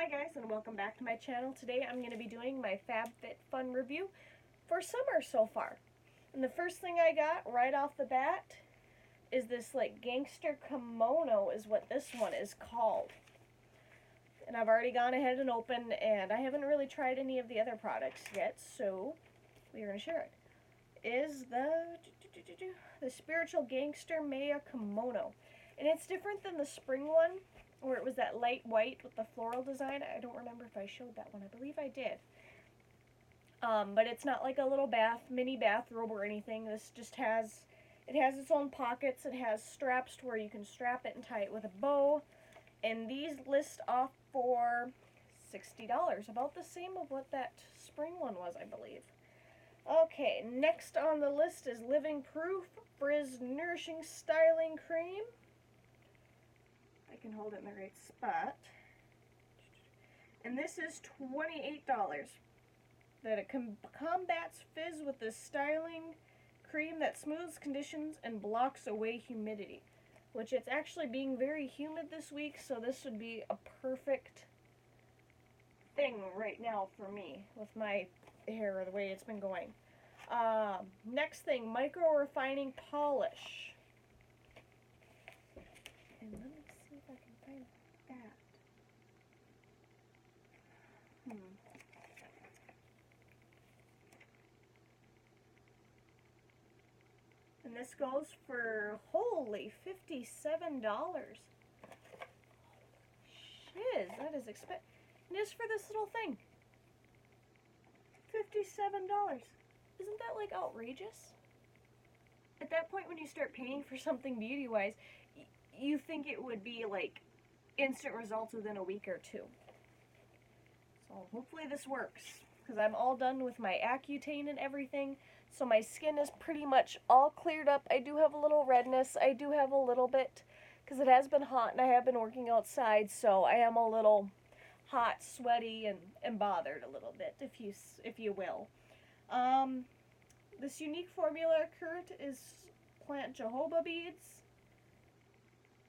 Hi guys, and welcome back to my channel. Today I'm going to be doing my FabFitFun review for summer so far. And the first thing I got right off the bat is this like gangster kimono is what this one is called. And I've already gone ahead and opened, and I haven't really tried any of the other products yet, so we're going to share it. Is the Spiritual Gangster Maya Kimono. And it's different than the spring one, where it was that light white with the floral design. I don't remember if I showed that one. I believe I did. But it's not like a little mini bathrobe or anything. This just has its own pockets. It has straps to where you can strap it and tie it with a bow. And these list off for $60, about the same of what that spring one was, I believe. Okay, next on the list is Living Proof Frizz Nourishing Styling Cream. I can hold it in the right spot. And this is $28. That it combats fizz with this styling cream that smooths conditions and blocks away humidity. Which it's actually being very humid this week, so this would be a perfect thing right now for me with my hair the way it's been going. Next thing, Micro Refining Polish. And let me see if I can find that. And this goes for, holy, $57. Shiz, that is expensive. And just for this little thing. $57. Isn't that like outrageous? At that point when you start paying for something beauty-wise, you think it would be like instant results within a week or two. So hopefully this works, because I'm all done with my Accutane and everything, so my skin is pretty much all cleared up. I do have a little redness. I do have a little bit, because it has been hot and I have been working outside, so I am a little hot, sweaty, and bothered a little bit, if you will. This unique formula curd is plant jojoba beads,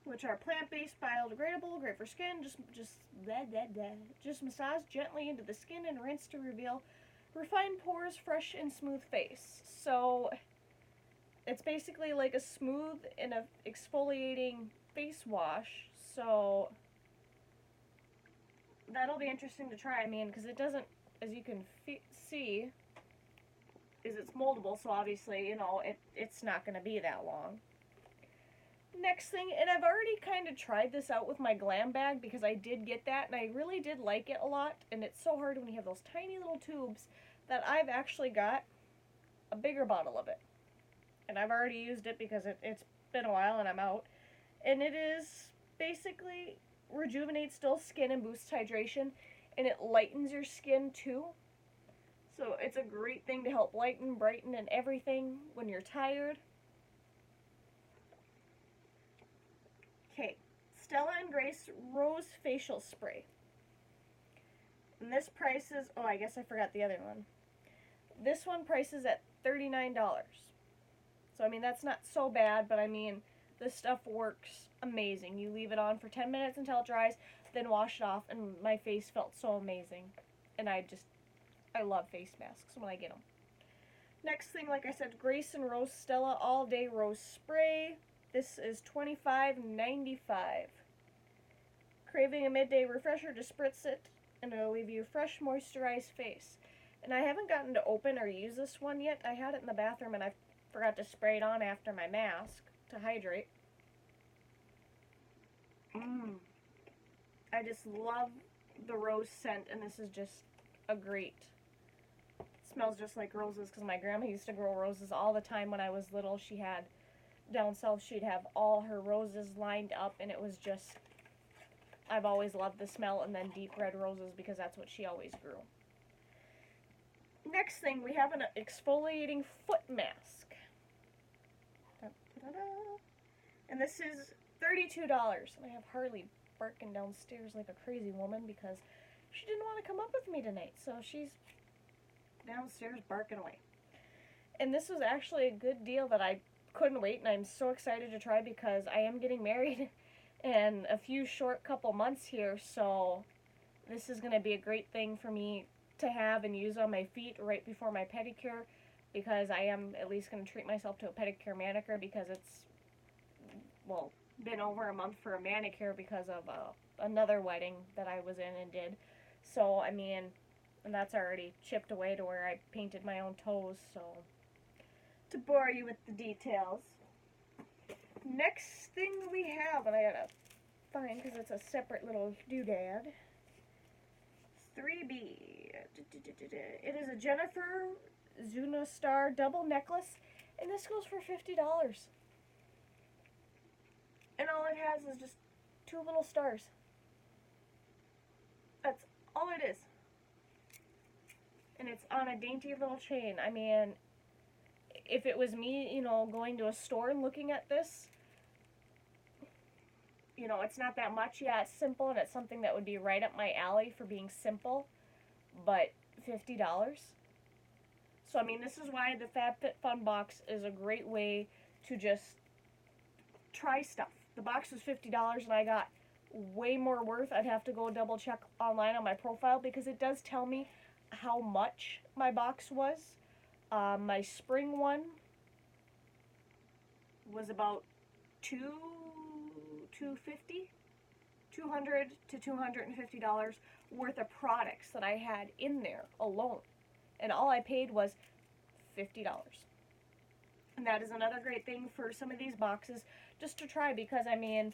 which are plant-based, biodegradable, great for skin. Just massage gently into the skin and rinse to reveal refined pores, fresh and smooth face. So it's basically like a smooth and a exfoliating face wash. So that'll be interesting to try. I mean, because it doesn't, as you can see, it's moldable. So obviously, you know, it's not going to be that long. Next thing, and I've already kind of tried this out with my Glam bag because I did get that and I really did like it a lot, and it's so hard when you have those tiny little tubes that I've actually got a bigger bottle of it. And I've already used it because it's been a while and I'm out. And it is basically rejuvenates dull skin and boosts hydration, and it lightens your skin too. So it's a great thing to help lighten, brighten, and everything when you're tired. Okay, Stella and Grace Rose Facial Spray. And this price is, oh, I guess I forgot the other one. This one prices at $39. So, I mean, that's not so bad, but I mean, this stuff works amazing. You leave it on for 10 minutes until it dries, then wash it off, and my face felt so amazing. And I love face masks when I get them. Next thing, like I said, Grace and Rose Stella All Day Rose Spray. This is $25.95. Craving a midday refresher, to spritz it, and it'll leave you a fresh, moisturized face. And I haven't gotten to open or use this one yet. I had it in the bathroom and I forgot to spray it on after my mask to hydrate. I just love the rose scent, and this is just a great. It smells just like roses, because my grandma used to grow roses all the time when I was little. She had down south, she'd have all her roses lined up, and it was just, I've always loved the smell, and then deep red roses because that's what she always grew. Next thing, we have an exfoliating foot mask. And this is $32, and I have Harley barking downstairs like a crazy woman because she didn't want to come up with me tonight, so she's downstairs barking away. And this was actually a good deal that I couldn't wait, and I'm so excited to try because I am getting married in a few short couple months here, so This is going to be a great thing for me to have and use on my feet right before my pedicure, because I am at least going to treat myself to a pedicure manicure, because it's, well, been over a month for a manicure because of another wedding that I was in and did. So, I mean, and that's already chipped away to where I painted my own toes, so to bore you with the details. Next thing we have, and I gotta find because it's a separate little doodad. 3B. It is a Jennifer Zuna Star double necklace, and this goes for $50. And all it has is just 2 little stars. That's all it is. And it's on a dainty little chain. I mean, if it was me, you know, going to a store and looking at this, you know, it's not that much. Yeah, it's simple, and it's something that would be right up my alley for being simple, but $50. So, I mean, this is why the FabFitFun box is a great way to just try stuff. The box was $50, and I got way more worth. I'd have to go double check online on my profile, because it does tell me how much my box was. My spring one was about $200 to $250 worth of products that I had in there alone, and all I paid was $50. And that is another great thing for some of these boxes, just to try, because I mean,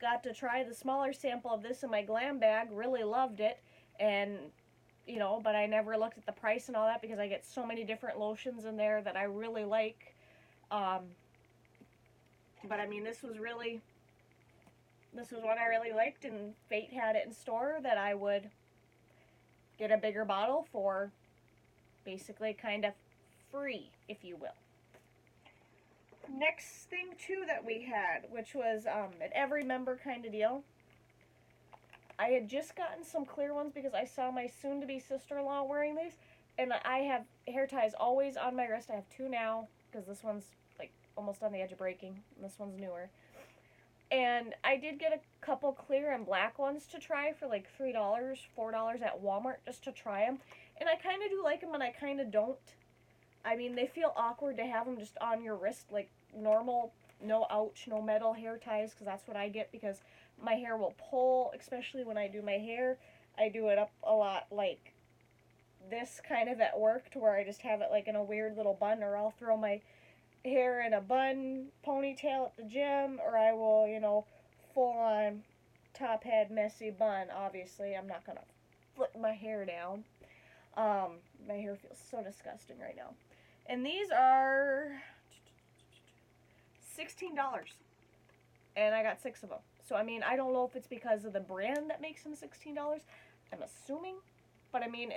got to try the smaller sample of this in my glam bag, really loved it, and you know, but I never looked at the price and all that, because I get so many different lotions in there that I really like. But I mean, this was one I really liked, and Fate had it in store that I would get a bigger bottle for basically kind of free, if you will. Next thing too that we had, which was an every member kind of deal. I had just gotten some clear ones because I saw my soon-to-be sister-in-law wearing these, and I have hair ties always on my wrist. I have 2 now, because this one's like almost on the edge of breaking, and this one's newer. And I did get a couple clear and black ones to try for like $3, $4 at Walmart, just to try them. And I kind of do like them, and I kind of don't. I mean, they feel awkward to have them just on your wrist, like normal, no ouch, no metal hair ties, because that's what I get, because my hair will pull, especially when I do my hair. I do it up a lot like this kind of at work, to where I just have it like in a weird little bun, or I'll throw my hair in a bun ponytail at the gym, or I will, you know, full on top head messy bun. Obviously, I'm not gonna flip my hair down. My hair feels so disgusting right now. And these are $16, and I got 6 of them. So I mean, I don't know if it's because of the brand that makes them $16. I'm assuming, but I mean,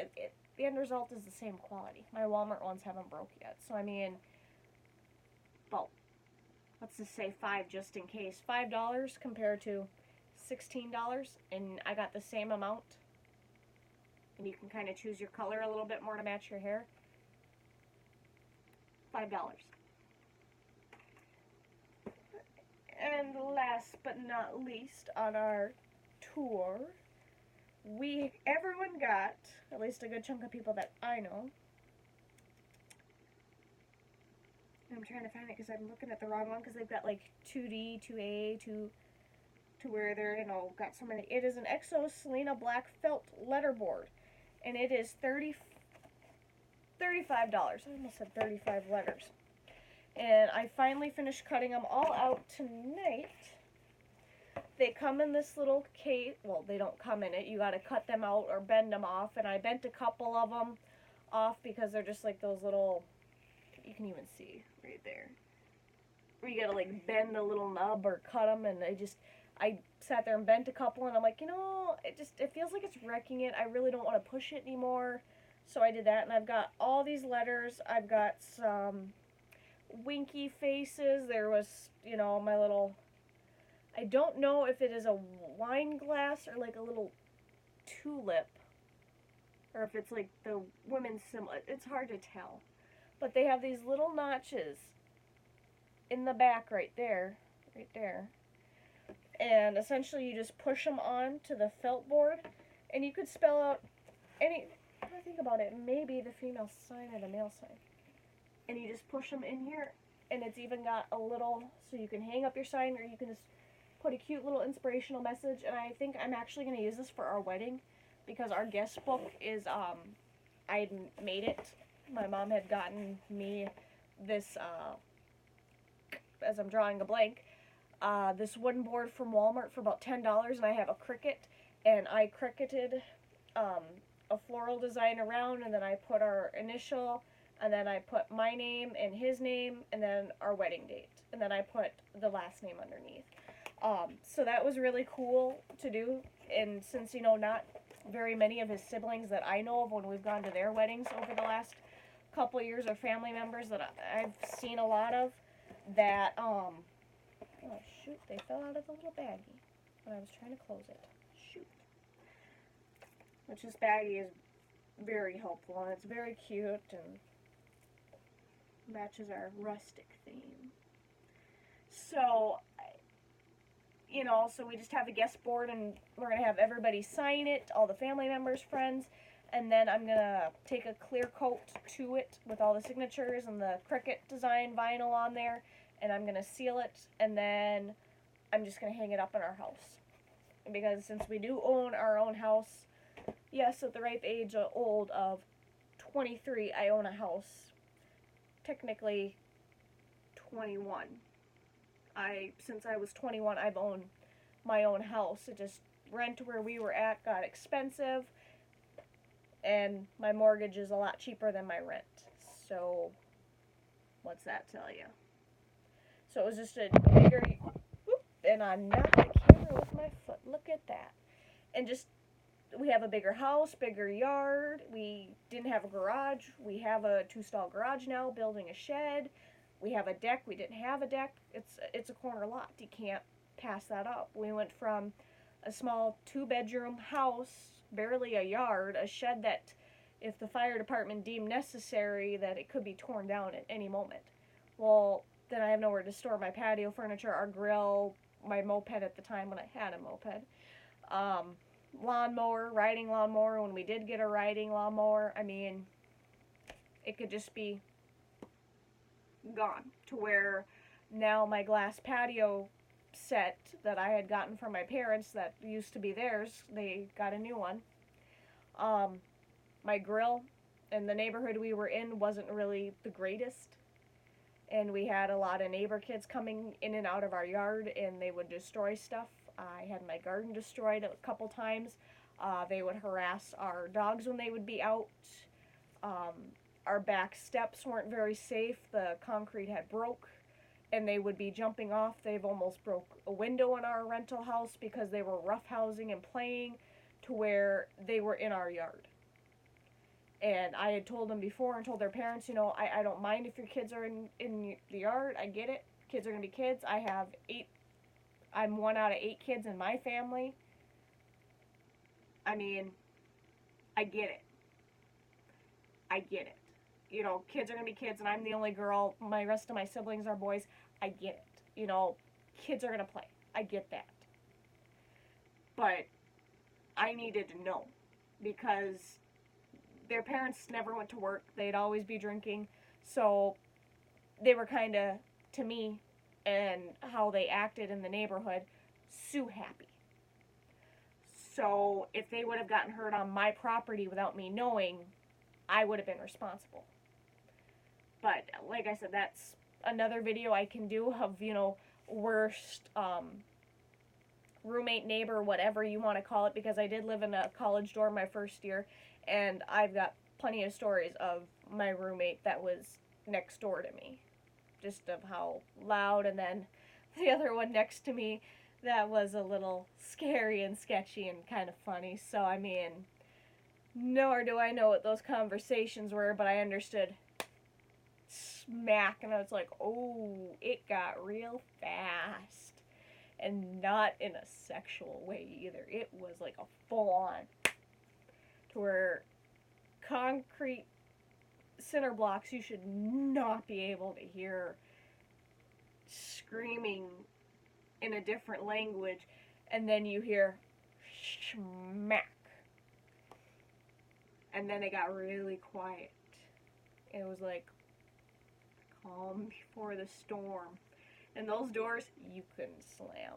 the end result is the same quality. My Walmart ones haven't broke yet, so I mean, well, let's just say 5 just in case. $5 compared to $16, and I got the same amount. And you can kind of choose your color a little bit more to match your hair. $5. And last but not least, on our tour, everyone got, at least a good chunk of people that I know. I'm trying to find it because I'm looking at the wrong one, because they've got like 2D, 2A, to where they're, you know, got so many. It is an EXO Selena Black felt letterboard, and it is $35. I almost said 35 letters. And I finally finished cutting them all out tonight. They come in this little case. Well, they don't come in it. You got to cut them out or bend them off. And I bent a couple of them off, because they're just like those little, you can even see right there, where you got to like bend the little nub or cut them. And I sat there and bent a couple, and I'm like, you know, it feels like it's wrecking it. I really don't want to push it anymore. So I did that, and I've got all these letters. I've got some winky faces. There was, you know, my little, I don't know if it is a wine glass or like a little tulip, or if it's like the women's symbol. It's hard to tell. But they have these little notches in the back right there. And essentially you just push them on to the felt board, And you could spell out any, I think about it, maybe the female sign or the male sign. And you just push them in here, and it's even got a little, so you can hang up your sign, or you can just put a cute little inspirational message. And I think I'm actually going to use this for our wedding, because our guest book is, I had made it. My mom had gotten me this, as I'm drawing a blank, this wooden board from Walmart for about $10, and I have a Cricut, and I cricketed a floral design around, and then I put our initial, and then I put my name and his name, and then our wedding date, and then I put the last name underneath. So that was really cool to do, and since, you know, not very many of his siblings that I know of when we've gone to their weddings over the last couple of years, or family members that I've seen a lot of, that, oh shoot, they fell out of the little baggie when I was trying to close it. Shoot. Which this baggie is very helpful, and it's very cute, and matches our rustic theme. So, you know, so we just have a guest board, and we're going to have everybody sign it, all the family members, friends, and then I'm going to take a clear coat to it with all the signatures and the Cricut design vinyl on there, and I'm going to seal it, and then I'm just going to hang it up in our house. Because since we do own our own house, yes, at the ripe age old of 23, I own a house. Technically 21. Since I was 21, I've owned my own house. It just, rent where we were at got expensive, and my mortgage is a lot cheaper than my rent. So, what's that tell you? So it was just a bigger, whoop, and I knocked the camera with my foot. Look at that. And just, we have a bigger house, bigger yard. We didn't have a garage. We have a 2-stall garage now, building a shed. We have a deck. We didn't have a deck. It's a corner lot. You can't pass that up. We went from a small 2-bedroom house, barely a yard, a shed that if the fire department deemed necessary that it could be torn down at any moment. Well, then I have nowhere to store my patio furniture, our grill, my moped at the time when I had a moped. Lawnmower, riding lawnmower, when we did get a riding lawnmower, I mean, it could just be gone. To where now my glass patio set that I had gotten from my parents that used to be theirs, they got a new one. My grill in the neighborhood we were in wasn't really the greatest, and we had a lot of neighbor kids coming in and out of our yard, and they would destroy stuff. I had my garden destroyed a couple times. They would harass our dogs when they would be out. Our back steps weren't very safe. The concrete had broke, and they would be jumping off. They've almost broke a window in our rental house because they were roughhousing and playing to where they were in our yard. And I had told them before and told their parents, you know, I don't mind if your kids are in the yard. I get it. Kids are going to be kids. I'm 1 out of 8 kids in my family. I mean, I get it. I get it. You know, kids are going to be kids, and I'm the only girl. My rest of my siblings are boys. I get it. You know, kids are going to play. I get that. But I needed to know, because their parents never went to work. They'd always be drinking. So they were kind of, to me, and how they acted in the neighborhood, sue happy. So if they would have gotten hurt on my property without me knowing, I would have been responsible. But like I said, that's another video I can do of, you know, worst roommate, neighbor, whatever you want to call it, because I did live in a college dorm my first year, and I've got plenty of stories of my roommate that was next door to me, just of how loud, and then the other one next to me that was a little scary and sketchy and kind of funny. So I mean, nor do I know what those conversations were, but I understood smack, and I was like, oh, it got real fast. And not in a sexual way either. It was like a full-on, to where concrete cinder blocks, you should not be able to hear screaming in a different language, and then you hear smack. And then it got really quiet. It was like calm before the storm. And those doors you couldn't slam,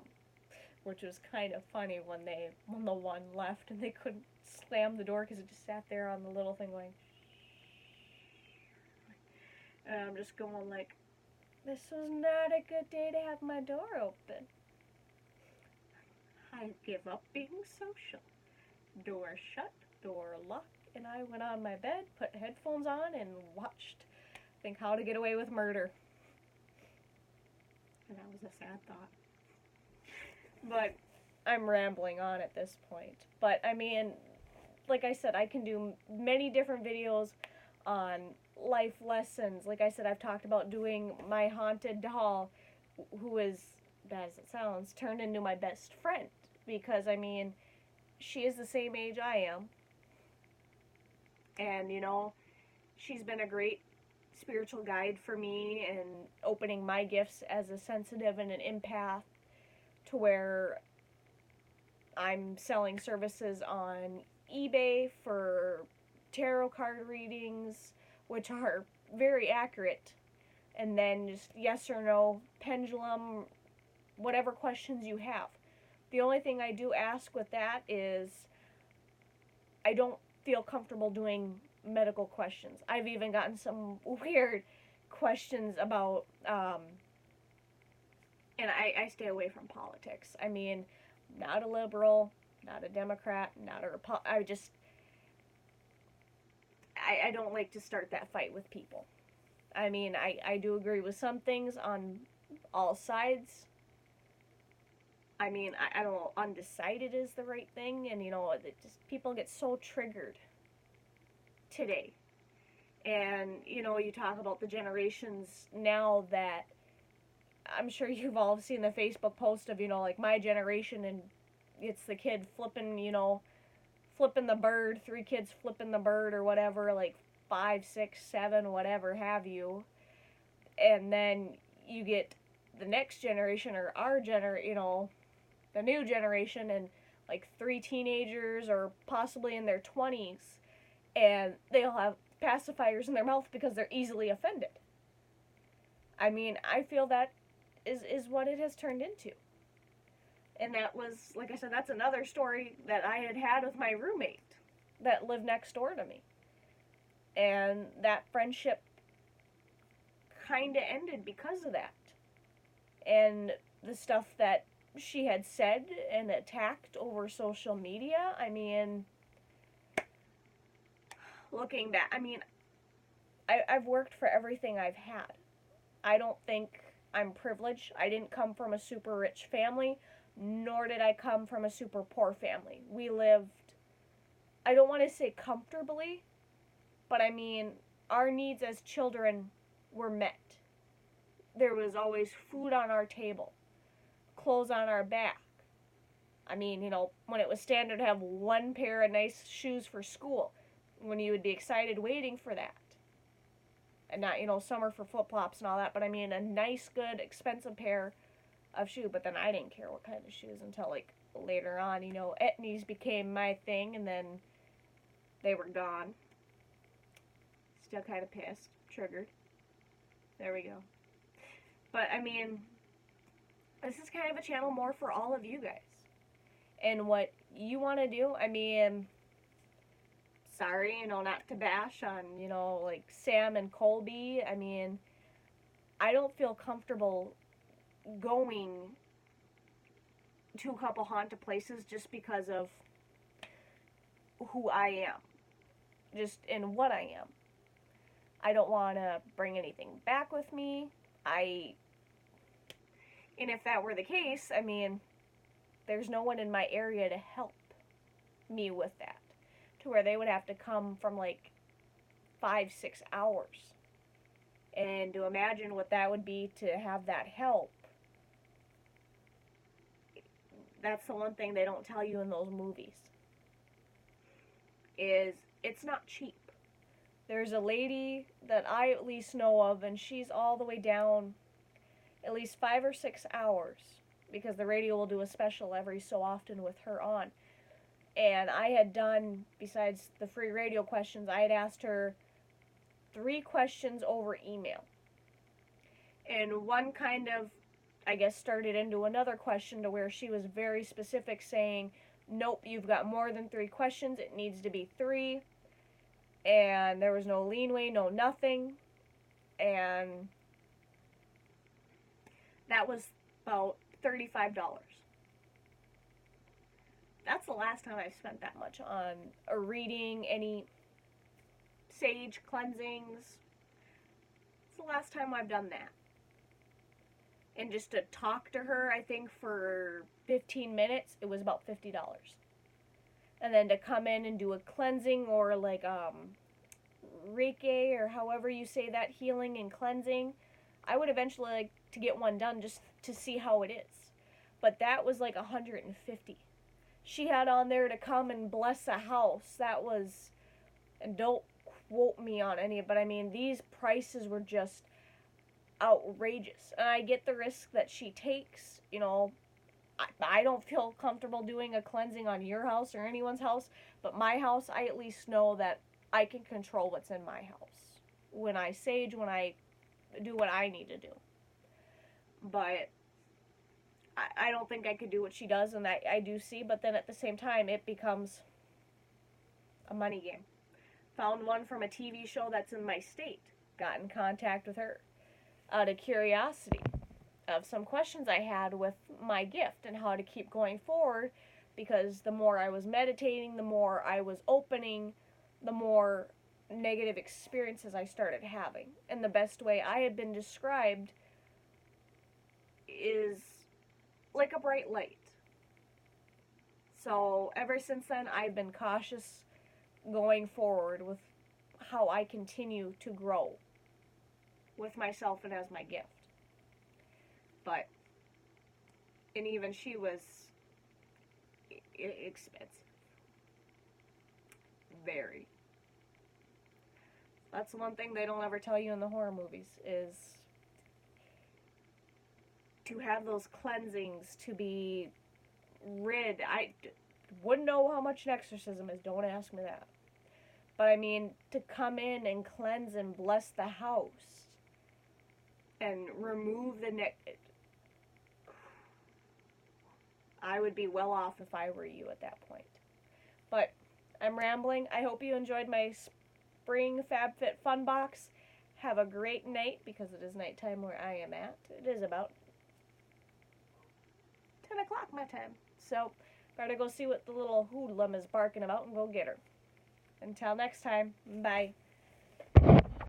which was kind of funny when the one left and they couldn't slam the door because it just sat there on the little thing going. And I'm just going like, this was not a good day to have my door open. I give up being social. Door shut, door locked, and I went on my bed, put headphones on, and watched, I think, How to Get Away with Murder. And that was a sad thought. But I'm rambling on at this point. But, I mean, like I said, I can do many different videos on life lessons. Like I said, I've talked about doing my haunted doll, who is, bad as it sounds, turned into my best friend. Because, I mean, she is the same age I am. And, you know, she's been a great spiritual guide for me and opening my gifts as a sensitive and an empath to where I'm selling services on eBay for tarot card readings, which are very accurate. And then just yes or no, pendulum, whatever questions you have. The only thing I do ask with that is I don't feel comfortable doing medical questions. I've even gotten some weird questions about, and I stay away from politics. I mean, not a liberal, not a Democrat, not a Republican. I don't like to start that fight with people. I mean, I do agree with some things on all sides. I mean, I don't know, undecided is the right thing, and, you know, people get so triggered today. And, you know, you talk about the generations now that, I'm sure you've all seen the Facebook post of, you know, like my generation, and it's the kid flipping, you know, flipping the bird, 3 kids flipping the bird or whatever, like 5, 6, 7, whatever have you. And then you get the next generation, or our generation, you know, the new generation, and like 3 teenagers or possibly in their 20s, and they'll have pacifiers in their mouth because they're easily offended. I mean, I feel that is what it has turned into. And that was, like I said, that's another story that I had with my roommate that lived next door to me. And that friendship kind of ended because of that. And the stuff that she had said and attacked over social media, I mean, looking back, I mean, I've worked for everything I've had. I don't think I'm privileged. I didn't come from a super rich family, nor did I come from a super poor family. We lived, I don't want to say comfortably, but I mean, our needs as children were met. There was always food on our table, clothes on our back. I mean, you know, when it was standard to have 1 pair of nice shoes for school, when you would be excited waiting for that. And not, you know, summer for flip-flops and all that, but I mean a nice, good, expensive pair of shoes. But then I didn't care what kind of shoes until, like, later on, you know, Etnies became my thing, and then they were gone. Still kind of pissed. Triggered. There we go. But, I mean, this is kind of a channel more for all of you guys. And what you want to do, I mean, sorry, you know, not to bash on, you know, like Sam and Colby. I mean, I don't feel comfortable going to a couple haunted places just because of who I am. Just in what I am. I don't want to bring anything back with me. And if that were the case, I mean, there's no one in my area to help me with that. To where they would have to come from like 5, 6 hours. And to imagine what that would be to have that help. That's the one thing they don't tell you in those movies. Is it's not cheap. There's a lady that I at least know of, and she's all the way down at least 5 or 6 hours. Because the radio will do a special every so often with her on. And I had done, besides the free radio questions, I had asked her 3 questions over email. And one kind of, I guess, started into another question to where she was very specific, saying, nope, you've got more than 3 questions, it needs to be 3. And there was no leeway, no nothing. And that was about $35. That's the last time I've spent that much on a reading, any sage cleansings. It's the last time I've done that. And just to talk to her, I think for 15 minutes, it was about $50. And then to come in and do a cleansing or like Reiki or however you say that, healing and cleansing, I would eventually like to get one done just to see how it is. But that was like $150. She had on there to come and bless a house. That was, and don't quote me on any, but I mean, these prices were just outrageous. And I get the risk that she takes. You know, I don't feel comfortable doing a cleansing on your house or anyone's house, but my house, I at least know that I can control what's in my house. When I sage, when I do what I need to do. But I don't think I could do what she does, and I do see, but then at the same time, it becomes a money game. Found one from a TV show that's in my state. Got in contact with her out of curiosity of some questions I had with my gift and how to keep going forward, because the more I was meditating, the more I was opening, the more negative experiences I started having. And the best way I had been described is like a bright light. So ever since then, I've been cautious going forward with how I continue to grow with myself and as my gift. But, and even she was expensive. Very. That's one thing they don't ever tell you in the horror movies, is to have those cleansings, to be rid. I wouldn't know how much an exorcism is, don't ask me that. But I mean, to come in and cleanse and bless the house and remove the I would be well off if I were you at that point. But I'm rambling. I hope you enjoyed my spring FabFitFun box. Have a great night, because it is nighttime where I am at. It is about 10 o'clock my time. So, better go see what the little hoodlum is barking about and go get her. Until next time, bye.